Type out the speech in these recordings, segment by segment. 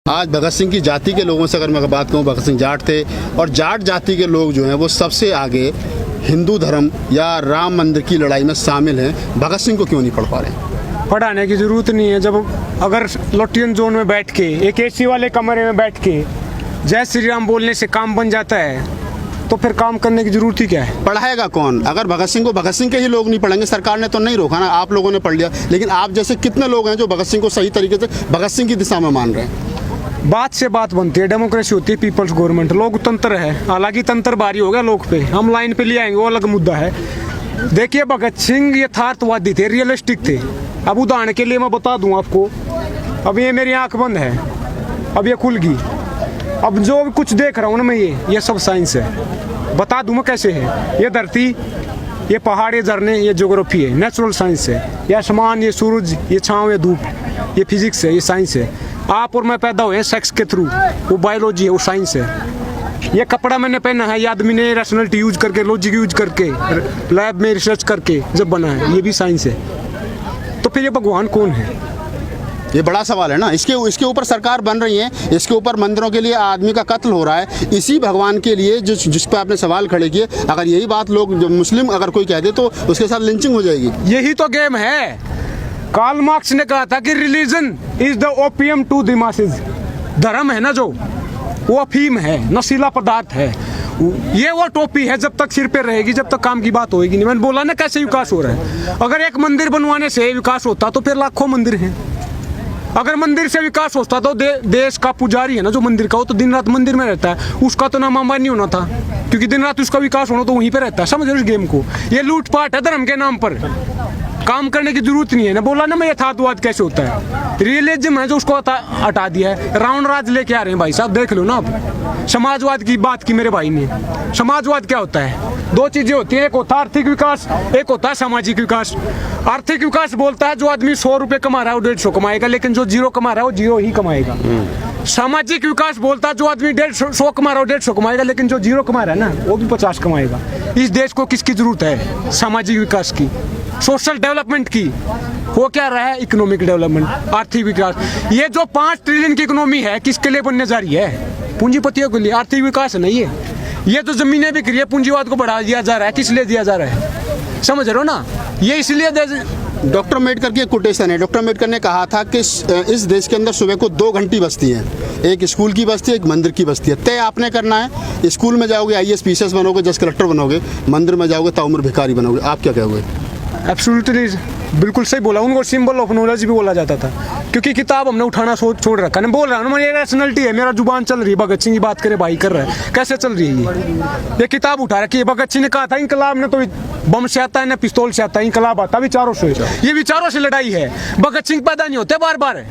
आज भगत सिंह की जाति के लोगों से अगर मैं बात करूं, भगत सिंह जाट थे और जाट जाति के लोग जो हैं वो सबसे आगे हिंदू धर्म या राम मंदिर की लड़ाई में शामिल हैं। भगत सिंह को क्यों नहीं पढ़ पा रहे? पढ़ाने की ज़रूरत नहीं है। जब अगर लोटियन जोन में बैठ के एक एसी वाले कमरे में बैठ के जय श्री राम बोलने से काम बन जाता है तो फिर काम करने की ज़रूरत ही क्या है? पढ़ाएगा कौन? अगर भगत सिंह को भगत सिंह के ही लोग नहीं पढ़ेंगे, सरकार ने तो नहीं रोका ना, आप लोगों ने पढ़ लिया। लेकिन आप जैसे कितने लोग हैं जो भगत सिंह को सही तरीके से भगत सिंह की दिशा में मान रहे हैं? बात से बात बनती है, डेमोक्रेसी होती है, पीपल्स गवर्नमेंट, लोग तंत्र है। हालांकि तंत्र भारी हो गया लोग पे, हम लाइन पे ले आएंगे, वो अलग मुद्दा है। देखिए, भगत सिंह यथार्थवादी थे, रियलिस्टिक थे। अब उदाहरण के लिए मैं बता दूं आपको, अब ये मेरी आंख बंद है, अब ये खुल गई, अब जो कुछ देख रहा हूँ ना मैं, ये सब साइंस है। बता दूं मैं कैसे है। ये धरती, ये पहाड़, ये झरने, ये ज्योग्राफी है, नेचुरल साइंस है। ये आसमान, ये सूरज, ये छाँव, ये धूप, ये फिजिक्स है, ये साइंस है। आप और मैं पैदा हुए हैं सेक्स के थ्रू, वो बायोलॉजी है, वो साइंस है। ये कपड़ा मैंने पहना है, ये आदमी ने रैशनैलिटी यूज करके, लॉजिक यूज करके, लैब में रिसर्च करके जब बना है, ये भी साइंस है। तो फिर ये भगवान कौन है? ये बड़ा सवाल है ना। इसके ऊपर सरकार बन रही है, इसके ऊपर मंदिरों के लिए आदमी का कत्ल हो रहा है, इसी भगवान के लिए जिस पे आपने सवाल खड़े किए। अगर यही बात लोग मुस्लिम अगर कोई कह दे तो उसके साथ लिंचिंग हो जाएगी। यही तो गेम है। कार्ल मार्क्स ने कहा था कि religion is the opium to the masses. धर्म है ना जो, वो अफीम है, नशीला पदार्थ है। ये वो टोपी है, जब तक सिर पे रहेगी, जब तक काम की बात होएगी नहीं। मैंने बोला ना कैसे विकास हो रहा है। अगर एक मंदिर बनवाने से विकास होता तो फिर लाखों मंदिर हैं। अगर मंदिर से विकास होता तो देश का पुजारी है ना जो मंदिर का, वो तो दिन रात मंदिर में रहता है, उसका तो नाम अंबानी होना था, क्योंकि दिन रात उसका विकास होना तो वहीं पे रहता है। समझ रहे हो इस गेम को? ये लूटपाट है धर्म के नाम पर, काम करने की जरूरत नहीं है ना। बोला ना मैं, यथार्थवाद कैसे होता है। रियलिज्म है जो उसको हटा दिया है। रावण राज लेके आ रहे हैं भाई साहब, देख लो ना आप। समाजवाद की बात की मेरे भाई ने। समाजवाद क्या होता है? दो चीजें होती हैं, एक होता है आर्थिक विकास, एक होता है सामाजिक विकास। आर्थिक विकास बोलता है जो आदमी 100 रुपए कमा रहा है वो 150 कमाएगा, लेकिन जो 0 कमा रहा है वो 0 ही कमाएगा। सामाजिक विकास बोलता है जो आदमी 150 कमा रहा है वो 150 कमाएगा, लेकिन जो 0 कमा रहा है ना वो भी 50 कमाएगा। इस देश को किसकी जरूरत है? सामाजिक विकास की, सोशल डेवलपमेंट की। वो क्या रहा है? इकोनॉमिक डेवलपमेंट, आर्थिक विकास। ये जो 5 ट्रिलियन की इकोनॉमी है, किसके लिए बनने जा रही है? पूंजीपतियों के लिए। आर्थिक विकास है नहीं है। ये जो जमीनें बिक रही है, पूंजीवाद को बढ़ा दिया जा रहा है। किस लिए दिया जा रहा है? समझ रहे हो ना? ये इसलिए डॉक्टर अम्बेडकर की एक कोटेशन है। डॉक्टर अम्बेडकर ने कहा था कि इस देश के अंदर सुबह को 2 घंटी बजती हैं, एक स्कूल की बजती है, एक मंदिर की बजती है। तय आपने करना है। स्कूल में जाओगे IAS PCS बनोगे, जज कलेक्टर बनोगे, मंदिर में जाओगे ताउम्र भिखारी बनोगे। आप क्या कहोगे? एब्सोल्युटली बिल्कुल सही बोला। उनको सिंबल ऑफ नॉलेज भी बोला जाता था, क्योंकि किताब हमने उठाना छोड़ रखा। मैं बोल रहा हूँ, मेरी रैशनैलिटी है, मेरा जुबान चल रही है। भगत सिंह की बात करे भाई, कर रहा है, कैसे चल रही है ये किताब उठा रखी है। भगत सिंह ने कहा था इंकलाब ने तो बम से आता है ना पिस्तौल से आता है, इंकलाब आता विचारों से। ये विचारों से लड़ाई है। भगत सिंह पैदा नहीं होते बार बार।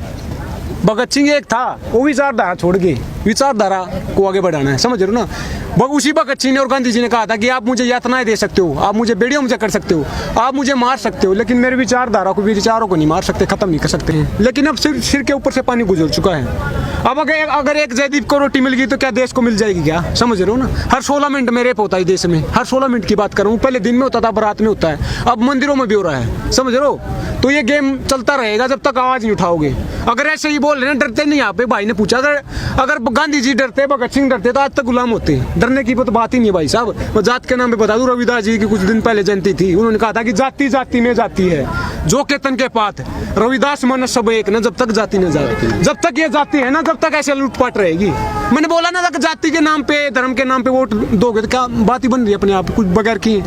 भगत सिंह एक था, वो विचारधारा छोड़ के विचारधारा को आगे बढ़ाना है। समझ रहे हो ना? उसी भगत सिंह ने और गांधी जी ने कहा था कि आप मुझे यातनाएं दे सकते हो, आप मुझे बेड़ियों मुझे कर सकते हो, आप मुझे मार सकते हो, लेकिन मेरे विचारधारा को, विचारों को नहीं मार सकते, खत्म नहीं कर सकते हैं। लेकिन अब सिर के ऊपर से पानी गुजर चुका है। अब अगर एक जयदीप को रोटी मिल गई तो क्या देश को मिल जाएगी क्या? समझ रहे हो ना? हर 16 मिनट में रेप होता है देश में, हर 16 मिनट की बात कर रहा हूँ। पहले दिन में होता था, बारात में होता है, अब मंदिरों में भी हो रहा है। समझ रहे हो? तो ये गेम चलता रहेगा जब तक आवाज नहीं उठाओगे। अगर ऐसे ही बोल रहे हैं, डरते नहीं। यहाँ पे भाई ने पूछा, अगर गांधी जी डरते, भगत सिंह डरते तो आज तक गुलाम होते। डरने की तो बात ही नहीं है भाई साहब। मैं जात के नाम पे बता दूं, रविदास जी की कुछ दिन पहले जयंती थी। उन्होंने कहा था कि जाति जाति में जाती है, जो केतन के पात। रविदास मन सब एक न, जब तक जाति न जाए। जब तक ये जाति है ना, जब तक ऐसे लूटपाट रहेगी। मैंने बोला ना, जाति के नाम पे, धर्म के नाम पे वोट दोगे तो क्या बात ही बन रही है अपने आप कुछ बगैर की।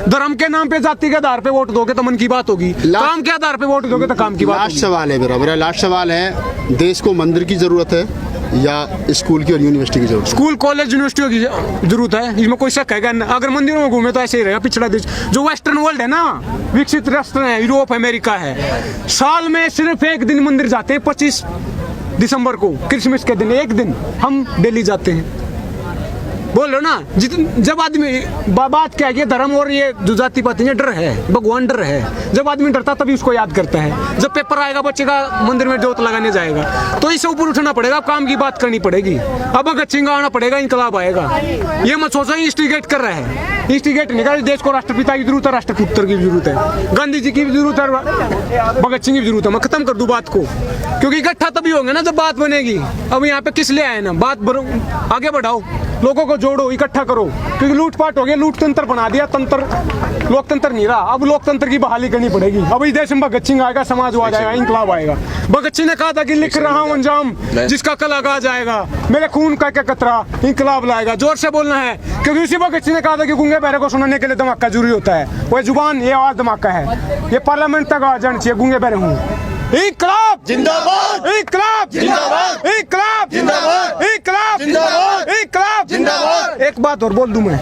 धर्म के नाम पे, जाति के आधार पे वोट दोगे तो मन की बात होगी, काम के आधार पे वोट दोगे तो काम की बात। लास्ट सवाल है मेरा लास्ट सवाल है, देश को मंदिर की जरूरत है या स्कूल की और यूनिवर्सिटी की जरूरत? स्कूल, कॉलेज, यूनिवर्सिटियों की जरूरत है, इसमें कोई शक है? अगर मंदिरों में घूमे तो ऐसे ही रहेगा पिछड़ा देश। जो वेस्टर्न वर्ल्ड है ना, विकसित राष्ट्र है, यूरोप, अमेरिका है, साल में सिर्फ एक दिन मंदिर जाते हैं, 25 दिसंबर को, क्रिसमस के दिन एक दिन। हम दिल्ली जाते हैं। बोल लो ना जब आदमी बात क्या है कि धर्म और ये जो जाति पाति है, डर है, भगवान डर है। जब आदमी डरता तभी उसको याद करता है। जब पेपर आएगा बच्चे का मंदिर में जोत लगाने जाएगा तो इससे ऊपर उठना पड़ेगा, काम की बात करनी पड़ेगी। अब भगत सिंह आना पड़ेगा, इनकलाब आएगा। ये मत सोचो इंस्टिगेट कर रहे हैं, इंस्टिगेट नहीं कर। देश को राष्ट्रपिता की जरूरत है, राष्ट्रपुत्र की जरूरत है, गांधी जी की भी जरूरत है, भगत सिंह की जरूरत है। मैं खत्म कर दूं बात को, क्योंकि इकट्ठा तभी होंगे ना जब बात बनेगी। अब यहाँ पे किस लिए आए ना, बात आगे बढ़ाओ, लोगों को जोड़ो, इकट्ठा करो। क्योंकि लूटपाट हो गया, लूट तंत्र बना दिया, तंत्र लोकतंत्र नहीं रहा। अब लोकतंत्र की बहाली करनी पड़ेगी। अब इस देश में भगत सिंह आएगा, समाजवाद आएगा, इंकलाब आएगा। भगत सिंह ने कहा था कि लिख रहा हूं अंजाम जिसका कल आगाज आएगा, मेरे खून का क्या कतरा इंकलाब लाएगा। जोर से बोलना है, क्योंकि उसी भगत सिंह ने कहा था कि गूंगे बहरे को सुनाने के लिए धमाका जरूरी होता है। वह जुबान, ये आवाज धमाका है। ये पार्लियामेंट तक आ जाना चाहिए, गूंगे बहरे हूँ। इंकलाब जिंदाबाद, इंकलाब जिंदाबाद, इंकलाब जिंदाबाद, इंकलाब जिंदाबाद, इंकलाब जिंदाबाद। एक बात और बोल दूं मैं,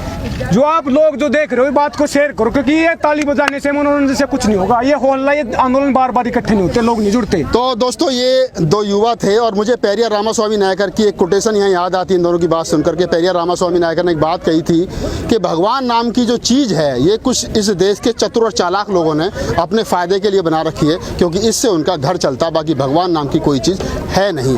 जो आप लोग जो देख रहे हो बात को शेयर करो, क्योंकि ये ताली बजाने से, मनोरंजन से कुछ नहीं होगा। ये हॉल, ये आंदोलन बार बार इकट्ठे नहीं होते, लोग नहीं जुड़ते। तो दोस्तों ये दो युवा थे और मुझे पेरियार रामास्वामी नायकर की एक कोटेशन यहाँ याद आती है इन दोनों की बात सुनकर के। पेरियार रामास्वामी नायकर ने एक बात कही थी कि भगवान नाम की जो चीज़ है ये कुछ इस देश के चतुर और चालाक लोगों ने अपने फ़ायदे के लिए बना रखी है, क्योंकि इससे उनका घर चलता, बाकी भगवान नाम की कोई चीज़ है नहीं।